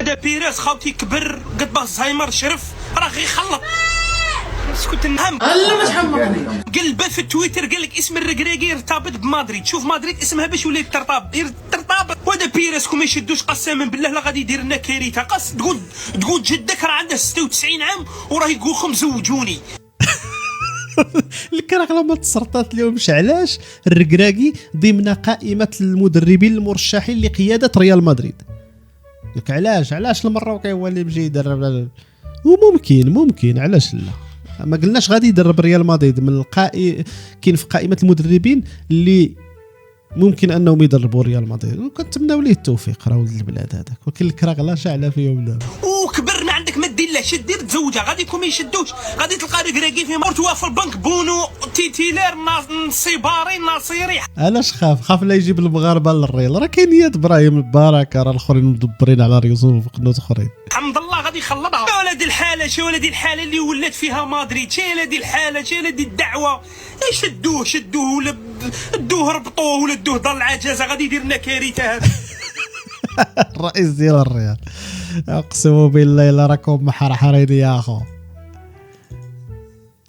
وهذا بيريز خاوتي كبر قد الزهايمر شرف راه غيخلط. كنت نهم الله ما تحمقني. قلب في تويتر قال لك اسم الركراكي يرتبط بمدريد. شوف مدريد اسمها باش ولات ترتبط. وهذا بيريز كون ما يشدوش قسما بالله لا غادي يدير لنا كارثه. قص تقول جدك راه عندها 96 عام وراه يقول زوجوني. الكراغله ما تسرطات اليوم علاش الركراكي ضمن قائمه المدربين المرشحين لقياده ريال مدريد. لك علاش المروكي هو اللي بيجي يدرب؟ وممكن علاش لا؟ ما قلناش غادي يدرب ريال مدريد من كاين في قائمه المدربين اللي ممكن انهم يدربوا ريال مدريد، وكنتمناو ليه التوفيق. راه ولد البلاد هذاك، ولكن الكراغله شاعله فيهم دابا. وكبرنا عندك ما دير له شد دير تزوجها. غادي يكون ما يشدوش، غادي تلقى ركراكي في مرتوا في البنك بونو تيتيلير نصيباري ناصيري. علاش خاف لا يجيب المغاربه للريال؟ راه كاينيات ابراهيم البركه، راه الاخرين مدبرين على ريوسهم وقنوت اخرين. الحمد لله غادي يخلطها. يا ولدي الحاله، شي ولدي الحاله اللي ولات فيها مدريد، شي ولدي الحاله، شي ولدي الدعوه. شدوه ولا دوه ربطوه ولا دوه دار العجازه. غادي يدير لنا كارثه هذا. الرئيس ديال الريال اقسم بالله الا راكم محرحرين يا اخو.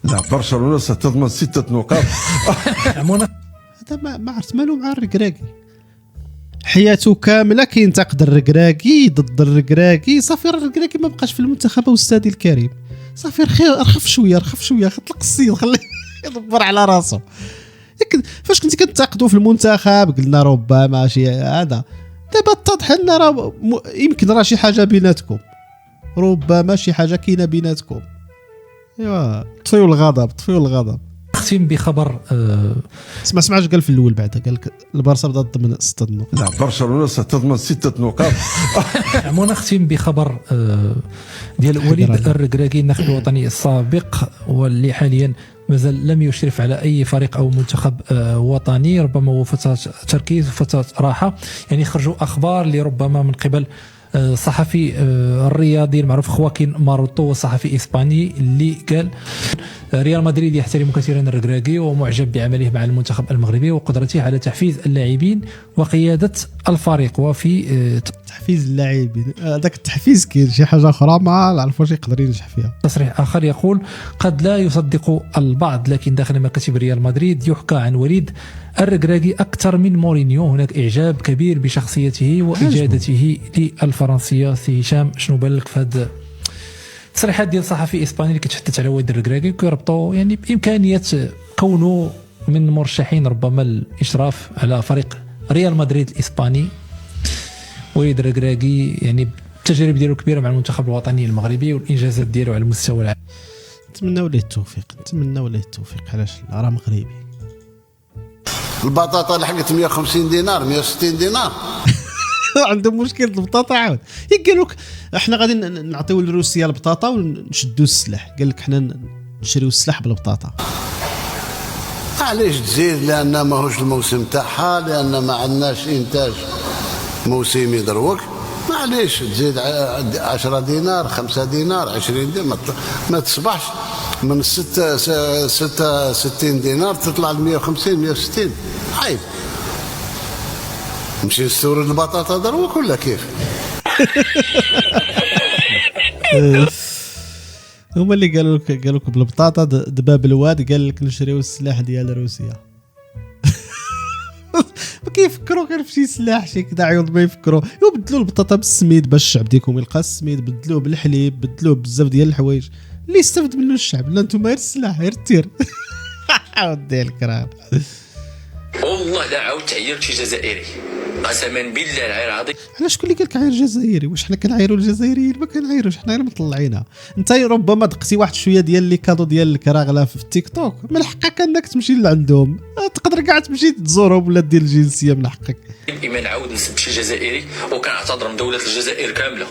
لا برشلونه ستضمن 6 نقاط. هذا ما عرفت مالو مع الركراكي، حياته كامله كينتقد الركراكي ضد الركراكي. صافي الركراكي ما بقاش في المنتخب استاذي الكريم. صافي رخف شويه طلق السيد خليه يدبر على راسه. فاش كنتي كتنتقدوا في المنتخب قلنا ربما شي هذا، دابا اتضح لنا راه يمكن راه شي حاجه بيناتكم، ربما شي حاجه كاينه بيناتكم. ايوا طفيوا الغضب. اختم بخبر سمعش قال في الاول بعدا قال لك البارسا بدا تضمن 6 نقاط. لا برشلونه ستضمن 6 نقاط. نختم بخبر ديال وليد الركراكي الناخب الوطني السابق، واللي حاليا مازال لم يشرف على اي فريق او منتخب وطني. ربما هو فتره تركيز وفتره راحه. يعني خرجوا اخبار اللي ربما من قبل الصحفي الرياضي المعروف خواكين ماروتو، صحفي اسباني، اللي قال ريال مدريد يحترم كثيرا الركراكي ومعجب بعمله مع المنتخب المغربي وقدرته على تحفيز اللاعبين وقياده الفريق. وفي تحفيز اللاعبين، هذاك التحفيز كاين شي حاجه اخرى ما نعرف واش يقدر ينجح فيها. تصريح اخر يقول قد لا يصدق البعض، لكن داخل مكاتب ريال مدريد يحكى عن وليد الركراكي اكثر من مورينيو. هناك اعجاب كبير بشخصيته واجادته للفرنسيه. سي هشام شنو بان لك في هذا التصريحات ديال صحفي اسباني اللي كتحدث على وليد الركراكي وكيربطوا يعني بامكانيه كونه من مرشحين ربما الاشراف على فريق ريال مدريد الاسباني؟ وليد الركراكي يعني التجارب ديالو كبيره مع المنتخب الوطني المغربي والانجازات ديالو على المستوى العالمي. نتمنوا ليه التوفيق. علاش راه مغربي. البطاطا لحقت 150 دينار 160 دينار. عندهم مشكل البطاطا عاود. قالوا لك احنا غادي نعطيو لروسيا البطاطا ونشدوا السلاح. قال لك حنا نشريو السلاح بالبطاطا. علاش تزيد؟ لان ماهوش الموسم تاعها، لان ما عندناش انتاج موسمي دروك. معليش تزيد 10 دينار 5 دينار 20 دينار ما تصبحش من 66 دينار تطلع ل 150 160. عيب. نمشي نستورد البطاطا دروك ولا كيف؟ هما اللي قالوا لك بالبطاطا دباب الواد. قال لك نشريو السلاح ديال روسيا. ما كيفكروا غير في شي سلاح شي كذا عيوض ما يفكروا. يبدلوا البطاطا بالسميد باش الشعب ديالكم يلقى السميد، بدلوه بالحليب، بدلوه بزاف ديال الحوايج اللي يستافد منه الشعب. لا انتم غير السلاح غير التير. ودي الكرام والله لا عاود تعيرت شي جزائري قسما بالله العلي العظيم. علاش شكون اللي قال لك عاير جزائري؟ واش حنا كنعايروا الجزائريين؟ ما كنعايروش، حنا غير مطلعينها. انت ربما دقتي واحد شويه ديال لي كادو ديال الكراغله في التيك توك، من حقك انك تمشي لعندهم، تقدر كاع تمشي تزورهم ولا دير الجنسيه من حقك. اما نعاود نسب شي جزائري وكنعتذر من دوله الجزائر كامله،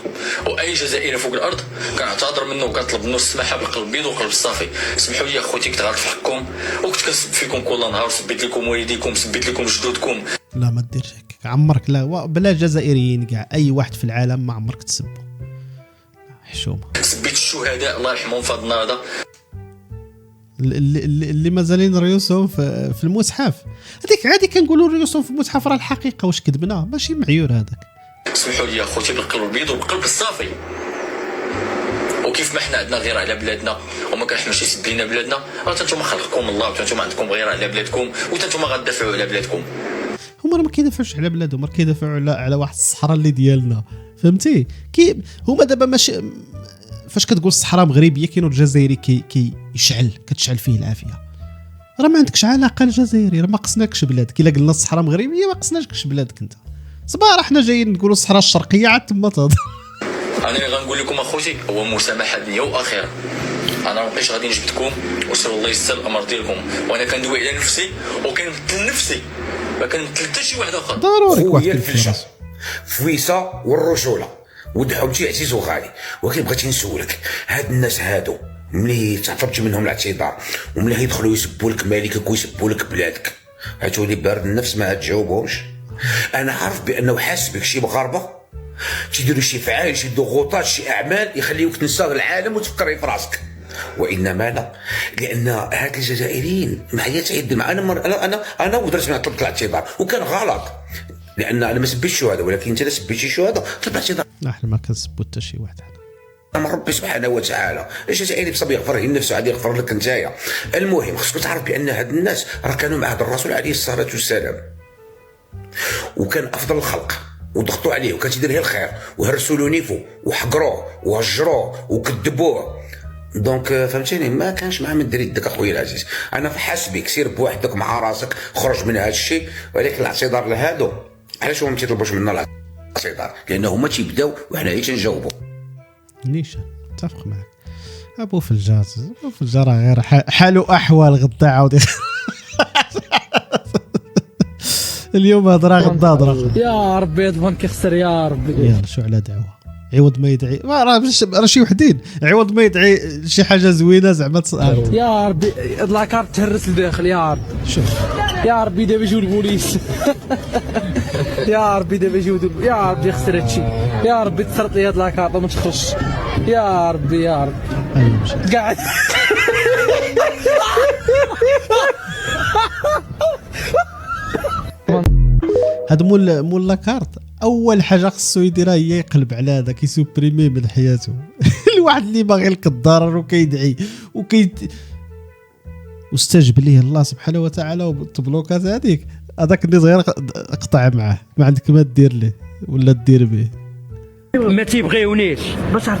واي جزائري فوق الارض كنعتذر منه وكنطلب منه السماحه بالقلب البيض وقلب الصافي. سمحوا لي اخوتي كنت غلط في حقكم وكنت كنسب فيكم كل نهار، سبيت لكم والديكم، سبيت لكم جدودكم. لا ما ديرش هكاك عمرك، لا بلا جزائريين كاع اي واحد في العالم ما عمرك تسبه. حشومه. سبيت الشهداء الله يرحمهم في هذا النهضه اللي مازالين ريوسهم في المصحف. هذيك عادي كنقولوا ريوسهم في المصحف راه الحقيقه. واش كذبنا؟ ماشي معيور هذاك. سمحوا لي اخوتي بالقلب البيض وبالقلب الصافي. وكيف ما حنا عندنا غيره على بلادنا وما كنحملش يسد لينا بلادنا، راه نتوما خلقكم الله وانتم عندكم غيره على بلادكم وانتم غتدافعوا على بلادكم. هما راه ما كيدافعوش على بلادهم، راه كيدافعوا على واحد الصحراء اللي ديالنا، فهمتي؟ هما دابا ماشي فاش كتقول الصحراء مغربيه كاين الجزائري كيشعل كتشعل فيه العافيه. راه ما عندكش علاقه الجزائري، راه ما قصناكش بلادك. الا قلنا الصحراء مغربيه ما قصناكش بلادك انت. صباح حنا جايين نقولوا الصحراء الشرقيه عاد تما تهضر. انا اللي غنقول لكم اخوتي هو مسامحه دنيا واخره. انا ما بقيتش غادي نجبدكم وسير الله يسر الامر ديالكم، وانا كندوي على نفسي وكنمثل نفسي ما كنمثل حتى شي واحد اخر. ضروري واحد خويا كيف الفلجه فويسه والرجوله ودحومتي عزيز وغالي، ولكن بغيتي نسولك، هاد الناس هادو ملي تعطبتي منهم الاعتذار وملي يدخلوا يسبوا لك مالكك ويسبوا لك بلادك، عتولي بارد النفس ما تجاوبهمش؟ انا عارف بانه حاس بك شي مغاربه تيديروا شي فعال شي ضغوطات شي اعمال يخليوك تنسى العالم وتفكري في راسك، وانما لا، لان هاد الجزائريين معايا تعيد مع انا ودرت من طلبت الاعتذار وكان غلط، لان انا ما سبيتش الشهداء، ولكن انت لا سبيتي الشهداء طلب الاعتذار احنا ما كنسبوا حتى شي واحد من ربي سبحانه وتعالى. الجزائري بصبي يغفر لنفسه عاد يغفر لك نتايا. المهم خصك تعرف بان هاد الناس راه كانوا مع هذا الرسول عليه الصلاه والسلام وكان افضل الخلق وضغطوا عليه وكان تيدير غير الخير وهرسوا له نيفو وحقروه وهجروه وكذبوه. دونك فهمتيني ما كانش مع من دريد داك اخويا العزيز. انا في حسبك سير بوحدك مع راسك خرج من هذا الشيء، ولكن الاعتذار لهادو علاش هما ما تيطلبوش منا الاعتذار؟ لان هما تيبداو وحنا هي تنجاوبوا. نيشان متفق معك. ابو فلجاز راه غير حاله احوال غدا عاود اليوم هضره غدا هضره. يا ربي هاد البنك يخسر يا ربي. يلا شو على دعوه عوض ما يدعي راه شي وحدين عوض ما يدعي شي حاجه زوينه زعما يا ربي هاد لاكارت تهرس لداخل يا ربي. شوف يا ربي دابا يجيو البوليس. يا ربي دابا يجيو يا ربي خسر هادشي. يا ربي تسرط لي هاد لاكارت وما تخرجش. يا ربي يا ربي ايوا مشات قاعد. هاد مول لاكارت اول حاجه خصو يديرها هي يقلب على هذاك يسوبريمي من حياته. الواحد اللي باغي لك الضرر وكيدعي واستجب ليه الله سبحانه وتعالى وبالبلوكات هذيك هذاك اللي صغير اقطع معاه ما عندك ما دير له ولا دير به. ما تيبغيونيش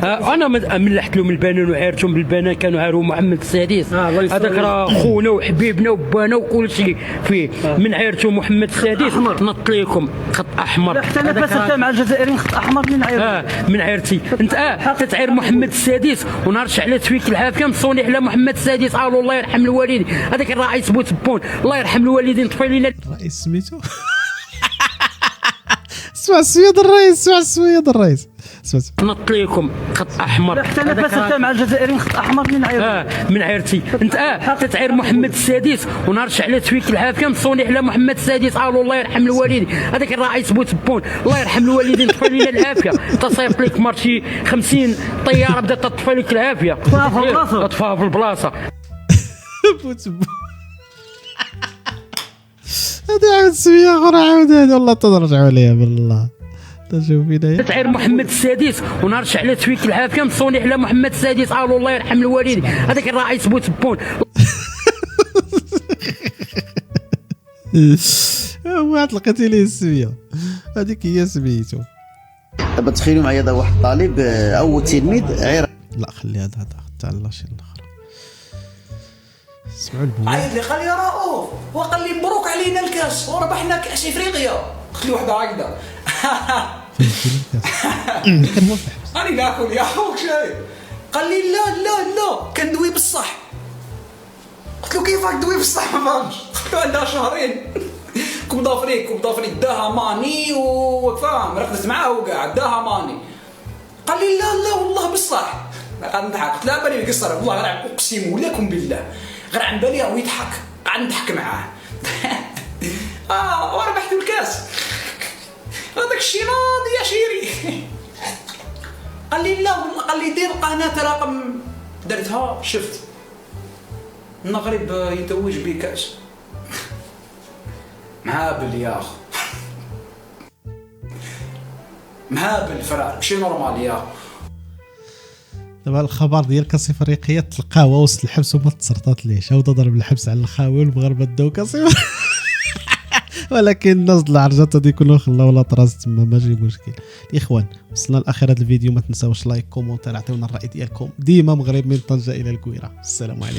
انا ملحت لهم البنان وعيرتهم بالبنان كانوا عاروا محمد السادس هذاك راه خونا وحبيبنا وبانا وكل شيء فيه. من عيرتوا محمد السادس نط ليكم خط احمر. حتى انا فاست مع الجزائريين خط احمر من عير. من عيرتي انت تتعير محمد السادس ونرشح على تفيك العافيه مصوني على محمد السادس قالوا الله يرحم الوالدين. هذاك الرئيس بوتبون الله يرحم الوالدين طفي لنا الرئيس سميتو. اسمع السويد الرئيس اسمع السويد الرئيس نط ليكم خط احمر. حتى انا فاست مع الجزائريين خط احمر من عير. من عيرتي انت تتعير محمد السادس ونرشح على تفيك العافيه مصوني على محمد السادس قالوا الله يرحم الوالدين. هذاك الرئيس بوتبون الله يرحم الوالدين طفي لنا العافيه. تصيفط لك مارشي 50 طياره بدات تطفي لك العافيه. طفاها في البلاصه. بوتبون هذا عاود سميه اخرى عاود هذا والله ترجعوا عليها بالله تشوف فينا. تعير محمد السادس ونرشح على تفيك العافيه مصوني على محمد السادس قالوا الله يرحم الوالدين. هذاك الرئيس بوتبون واحد لقيتي ليه السميه هذيك هي سميتو. دابا تخيلوا معايا هذا واحد الطالب او تلميذ عير. لا خلي هذا تاع الله شي الاخر. اسمعوا البوا عيط لي قال لي رؤوف وقال لي مبروك علينا الكاس وربحنا كاس افريقيا. قلت له وحده هكذا. كان موافق راني ناكل يا خوك شايف. قال لي لا كندوي بالصح. قلت له كيفاك تدوي بالصح ما فهمتش. قلت له عندها شهرين. كوب دافريك داها ماني وفاهم رقدت معاه وقاعد داها ماني. قال لي لا والله بالصح. قاعد نضحك. قلت له بالي يقصر والله غير اقسم لكم بالله غير عن بالي هو يضحك قاعد نضحك معاه. وربحت الكاس. هذاك الشيء راضي يا شيري. قال لي لا والله قال لي دير قناه رقم درتها شفت المغرب يتوج بكاس معابل يا اخ. مهابل فرار ماشي نورمال يا. دابا الخبر ديال كاسي افريقيا تلقاه هو وسط الحبس وما تسرطات ليش هو ضرب الحبس على الخاوي والمغاربه داو كاسي ولكن الناس العرجات غادي يكونوا خلاو لا طراس تما ماشي مشكل. الاخوان وصلنا لاخر هذا الفيديو، ما تنساوش لايك كومونتير، عطيونا الراي ديالكم. ديما مغرب من طنجه الى الكويره. السلام عليكم.